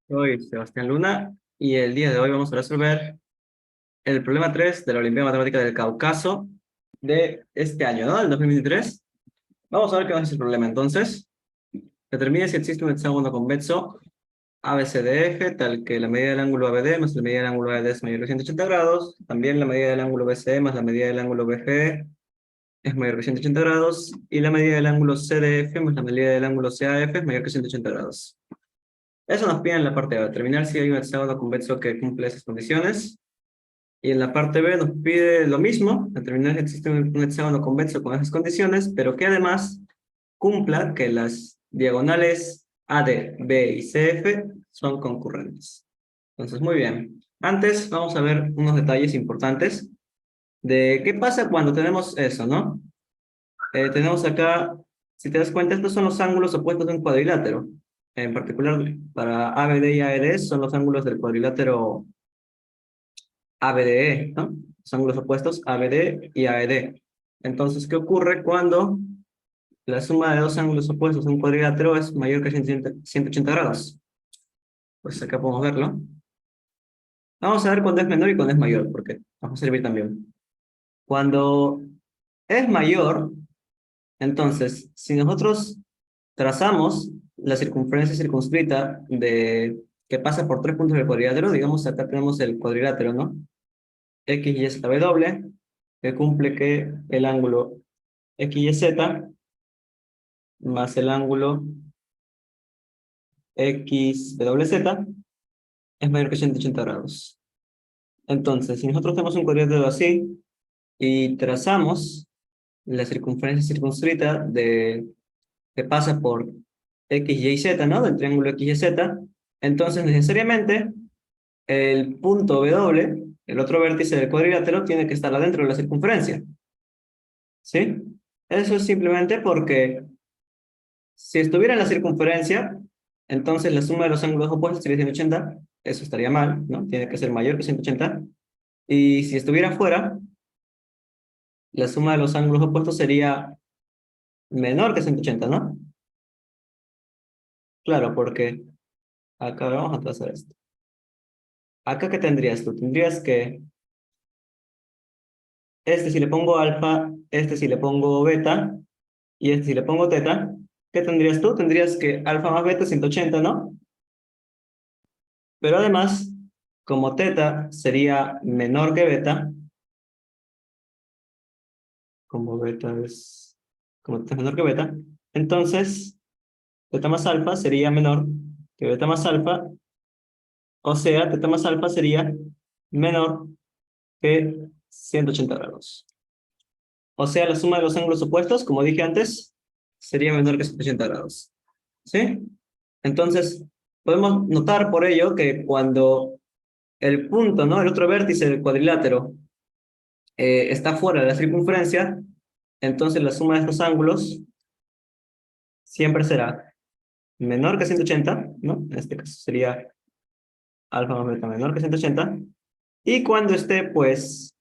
Soy Sebastián Luna y el día de hoy vamos a resolver el problema 3 de la Olimpiada Matemática del Cáucaso de este año, ¿no? El 2023. Vamos a ver qué es el problema. Entonces, determine si existe un hexágono convexo ABCDF, tal que la medida del ángulo ABD más la medida del ángulo AED es mayor que 180 grados. También la medida del ángulo BCE más la medida del ángulo BGE es mayor que 180 grados. Y la medida del ángulo CDF más la medida del ángulo CAF es mayor que 180 grados. Eso nos pide en la parte A, determinar si hay un hexágono convexo que cumple esas condiciones. Y en la parte B nos pide lo mismo, determinar si existe un hexágono convexo con esas condiciones, pero que además cumpla que las diagonales AD, B y CF son concurrentes. Entonces, muy bien. Antes vamos a ver unos detalles importantes de qué pasa cuando tenemos eso, ¿no? Tenemos acá, si te das cuenta, estos son los ángulos opuestos de un cuadrilátero. En particular, para ABD y AED son los ángulos del cuadrilátero ABDE, ¿no? Los ángulos opuestos ABD y AED. Entonces, ¿qué ocurre cuando la suma de dos ángulos opuestos de un cuadrilátero es mayor que 180 grados? Pues acá podemos verlo. Vamos a ver cuándo es menor y cuándo es mayor, porque nos va a servir también. Cuando es mayor, entonces, si nosotros trazamos la circunferencia circunscrita que pasa por tres puntos del cuadrilátero, digamos acá tenemos el cuadrilátero, ¿no? X, Y, Z, W, que cumple que el ángulo X, Y, Z más el ángulo X, W, Z es mayor que 180 grados. Entonces, si nosotros tenemos un cuadrilátero así y trazamos la circunferencia circunscrita que pasa por X, Y, Z, ¿no? Del triángulo X, Y, Z, entonces necesariamente el punto W, el otro vértice del cuadrilátero, tiene que estar adentro de la circunferencia. ¿Sí? Eso es simplemente porque si estuviera en la circunferencia, entonces la suma de los ángulos opuestos sería 180. Eso estaría mal, ¿no? Tiene que ser mayor que 180. Y si estuviera fuera, la suma de los ángulos opuestos sería menor que 180, ¿no? Claro, porque acá vamos a trazar esto. Acá, ¿qué tendrías tú? Tendrías que este si le pongo alfa, este si le pongo beta, y este si le pongo teta, ¿qué tendrías tú? Tendrías que alfa más beta es 180, ¿no? Pero además, como teta sería menor que beta, como beta es, como teta es menor que beta, entonces teta más alfa sería menor que beta más alfa, o sea, teta más alfa sería menor que 180 grados. O sea, la suma de los ángulos opuestos, como dije antes, sería menor que 180 grados. ¿Sí? Entonces, podemos notar por ello que cuando el punto, ¿no? El otro vértice del cuadrilátero está fuera de la circunferencia, entonces la suma de estos ángulos siempre será menor que 180, ¿no? En este caso sería alfa más beta menor que 180. Y cuando esté, pues,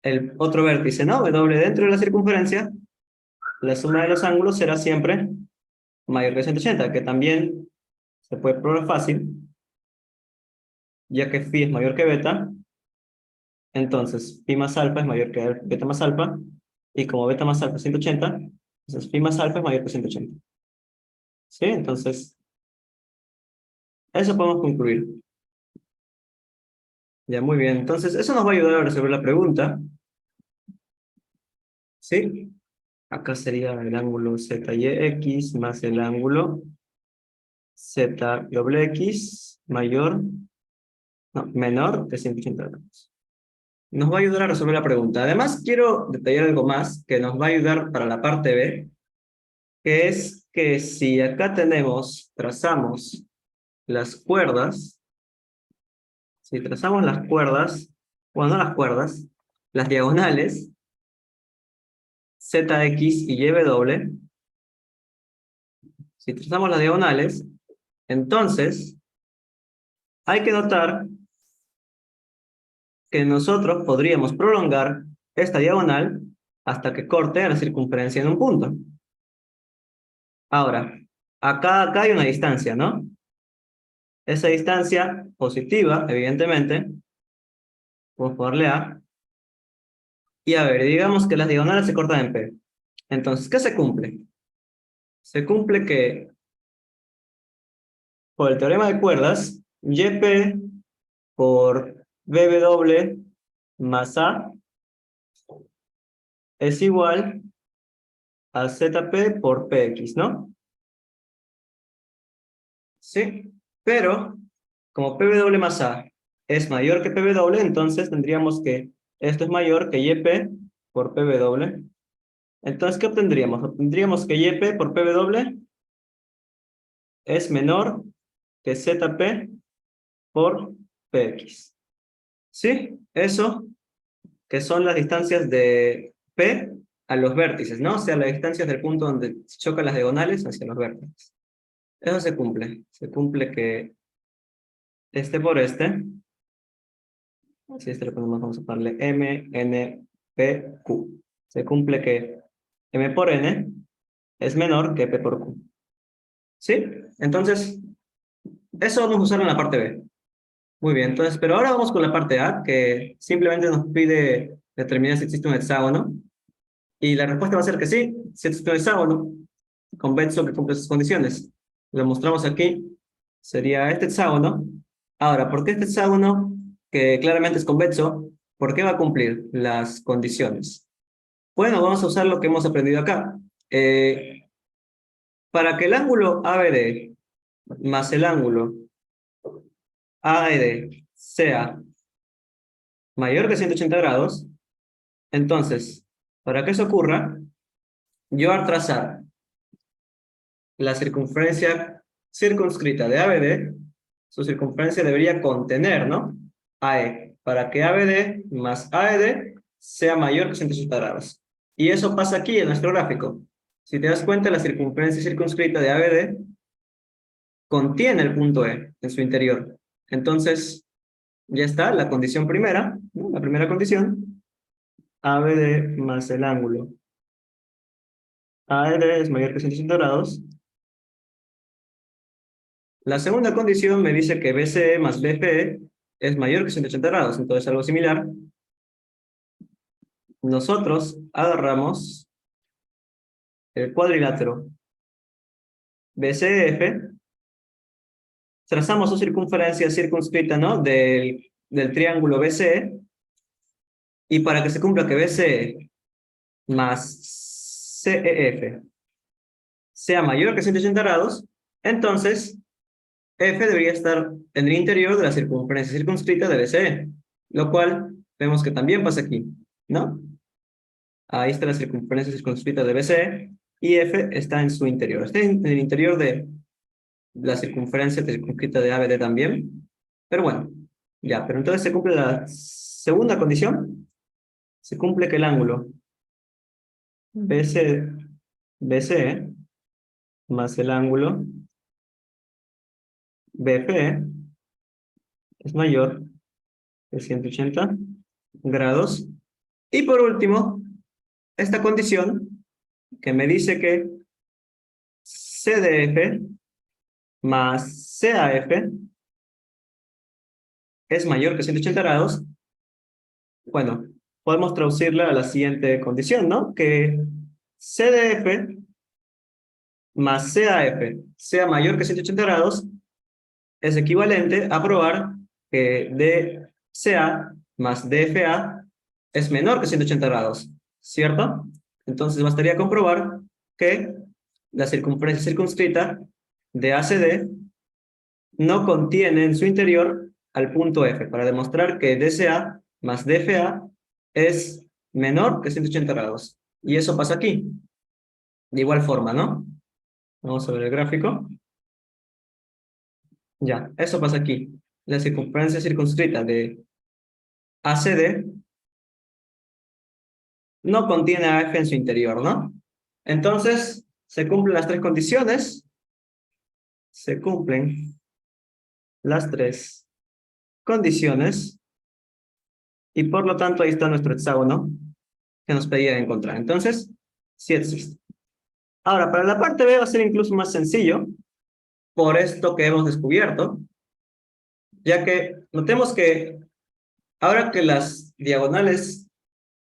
el otro vértice, ¿no? W dentro de la circunferencia, la suma de los ángulos será siempre mayor que 180, que también se puede probar fácil, ya que phi es mayor que beta, entonces phi más alfa es mayor que beta más alfa, y como beta más alfa es 180, entonces phi más alfa es mayor que 180. ¿Sí? Entonces, eso podemos concluir. Ya, muy bien. Entonces, eso nos va a ayudar a resolver la pregunta. ¿Sí? Acá sería el ángulo ZYX más el ángulo ZX mayor, no, menor que 180 grados. Nos va a ayudar a resolver la pregunta. Además, quiero detallar algo más que nos va a ayudar para la parte B, que es que si acá trazamos las cuerdas, si trazamos las cuerdas, bueno, no las cuerdas, las diagonales, ZX y YW, si trazamos las diagonales, entonces hay que notar que nosotros podríamos prolongar esta diagonal hasta que corte a la circunferencia en un punto. Ahora, acá hay una distancia, ¿no? Esa distancia positiva, evidentemente, vamos a darle A. Y a ver, digamos que las diagonales se cortan en P. Entonces, ¿qué se cumple? Se cumple que, por el teorema de cuerdas, YP por BW más A es igual a ZP por PX, ¿no? Sí, pero como PW más A es mayor que PW, entonces tendríamos que esto es mayor que YP por PW. Entonces, ¿qué obtendríamos? Obtendríamos que YP por PW es menor que ZP por PX. ¿Sí? Eso que son las distancias de P a los vértices, ¿no? O sea, las distancias del punto donde chocan las diagonales hacia los vértices. Eso se cumple. Se cumple que este por este, si este lo ponemos, vamos a darle M, N, P, Q. Se cumple que M por N es menor que P por Q. ¿Sí? Entonces, eso vamos a usar en la parte B. Muy bien, entonces, pero ahora vamos con la parte A, que simplemente nos pide determinar si existe un hexágono. Y la respuesta va a ser que sí, si existe un hexágono convexo que cumple sus condiciones. Lo mostramos aquí, sería este hexágono. Ahora, ¿por qué este hexágono, que claramente es convexo, por qué va a cumplir las condiciones? Bueno, vamos a usar lo que hemos aprendido acá. Para que el ángulo ABD más el ángulo AED sea mayor que 180 grados, entonces, para que eso ocurra, yo al trazar la circunferencia circunscrita de ABD, su circunferencia debería contener, ¿no? AE, para que ABD más AED sea mayor que 180 grados. Y eso pasa aquí en nuestro gráfico. Si te das cuenta, la circunferencia circunscrita de ABD contiene el punto E en su interior. Entonces, ya está la condición primera, ¿no? La primera condición, ABD más el ángulo AED es mayor que 180 grados. La segunda condición me dice que BCE más BFE es mayor que 180 grados, entonces algo similar. Nosotros agarramos el cuadrilátero BCF, trazamos su circunferencia circunscrita, ¿no? del triángulo BCE, y para que se cumpla que BCE más CEF sea mayor que 180 grados, entonces F debería estar en el interior de la circunferencia circunscrita de BCE, lo cual vemos que también pasa aquí, ¿no? Ahí está la circunferencia circunscrita de BCE y F está en su interior. Está en el interior de la circunferencia circunscrita de ABD también. Pero bueno, ya, pero entonces se cumple la segunda condición. Se cumple que el ángulo BC, BCE más el ángulo BFE es mayor que 180 grados. Y por último, esta condición que me dice que CDF más CAF es mayor que 180 grados, bueno, podemos traducirla a la siguiente condición, ¿no? Que CDF más CAF sea mayor que 180 grados es equivalente a probar que DCA más DFA es menor que 180 grados, ¿cierto? Entonces bastaría comprobar que la circunferencia circunscrita de ACD no contiene en su interior al punto F, para demostrar que DCA más DFA es menor que 180 grados. Y eso pasa aquí. De igual forma, ¿no? Vamos a ver el gráfico. Ya, eso pasa aquí. La circunferencia circunscrita de ACD no contiene a F en su interior, ¿no? Entonces, se cumplen las tres condiciones. Se cumplen las tres condiciones. Y por lo tanto, ahí está nuestro hexágono que nos pedía encontrar. Entonces, sí existe. Ahora, para la parte B va a ser incluso más sencillo, por esto que hemos descubierto, ya que notemos que ahora que las diagonales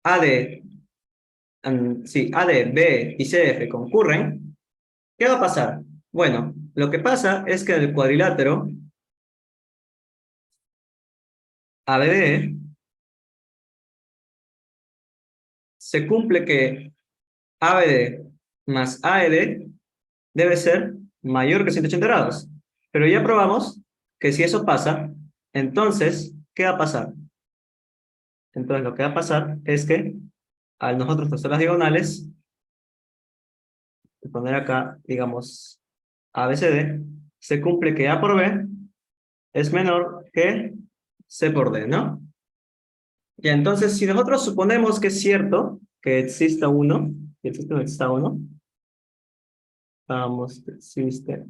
AD, sí, AD, B y CF concurren, ¿qué va a pasar? Bueno, lo que pasa es que en el cuadrilátero ABD se cumple que ABD más AED debe ser mayor que 180 grados. Pero ya probamos que si eso pasa, entonces, ¿qué va a pasar? Entonces lo que va a pasar es que al nosotros trazar las diagonales, poner acá, digamos, ABCD, se cumple que A por B es menor que C por D, ¿no? Y entonces, si nosotros suponemos que es cierto que exista uno, que existe un hexágono, vamos, que existe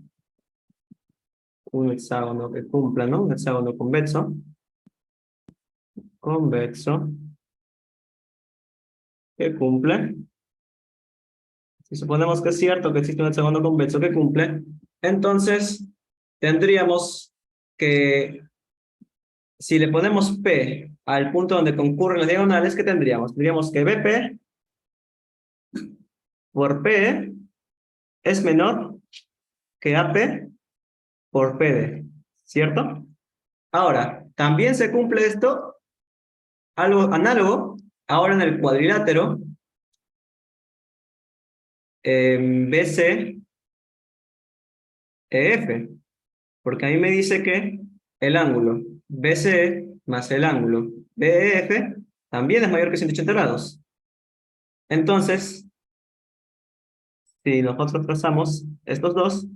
un hexágono que cumpla, ¿no? Un hexágono convexo, que cumple. Si suponemos que es cierto que existe un hexágono convexo que cumple, entonces tendríamos que, si le ponemos P al punto donde concurren las diagonales, ¿qué tendríamos? Tendríamos que BP por P es menor que AP por PD, ¿cierto? Ahora, también se cumple esto, algo análogo, ahora en el cuadrilátero, BC EF, porque a mí me dice que el ángulo BCE más el ángulo BEF también es mayor que 180 grados. Entonces, si nosotros trazamos estos dos,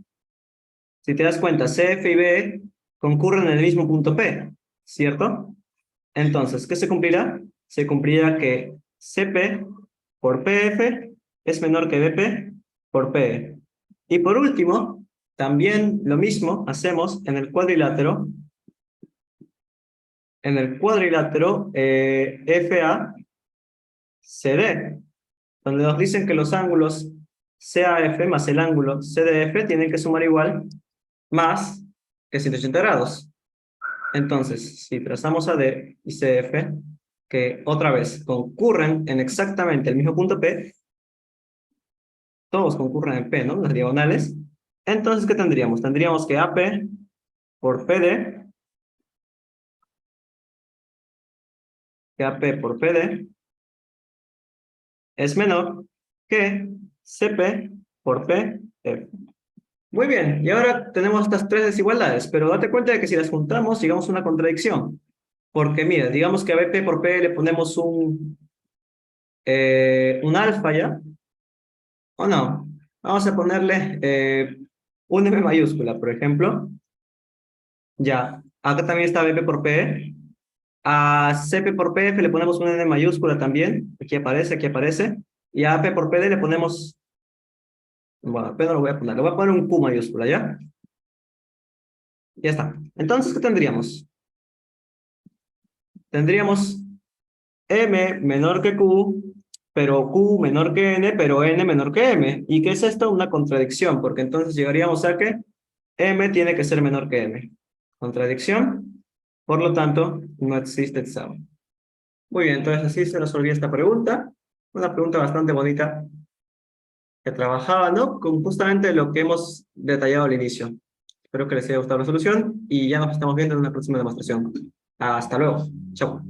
si te das cuenta, CF y BE concurren en el mismo punto P, ¿cierto? Entonces, ¿qué se cumplirá? Se cumplirá que CP por PF es menor que BP por PE. Y por último, también lo mismo hacemos en el cuadrilátero. En el cuadrilátero FACD, donde nos dicen que los ángulos CAF más el ángulo CDF tienen que sumar igual más que 180 grados. Entonces, si trazamos AD y CF, que otra vez concurren en exactamente el mismo punto P, todos concurren en P, ¿no? Las diagonales. Entonces, ¿qué tendríamos? Tendríamos que AP por PD, que AP por PD es menor que CP por PF. Muy bien, y ahora tenemos estas tres desigualdades, pero date cuenta de que si las juntamos, llegamos a una contradicción. Porque mira, digamos que a BP por P le ponemos un alfa ya, ¿o no? Vamos a ponerle un M mayúscula, por ejemplo. Ya, acá también está BP por P. A CP por PF le ponemos un N mayúscula también. Aquí aparece, aquí aparece. Y a AP por PD le ponemos, bueno, P no lo voy a poner, le voy a poner un Q mayúscula, ¿ya? Ya está. Entonces, ¿qué tendríamos? Tendríamos M menor que Q, pero Q menor que N, pero N menor que M. ¿Y qué es esto? Una contradicción, porque entonces llegaríamos a que M tiene que ser menor que M. Contradicción, por lo tanto, no existe examen. Muy bien, entonces así se resolvió esta pregunta. Una pregunta bastante bonita que trabajaba, ¿no? Con justamente lo que hemos detallado al inicio. Espero que les haya gustado la solución y ya nos estamos viendo en una próxima demostración. Hasta luego. Chao.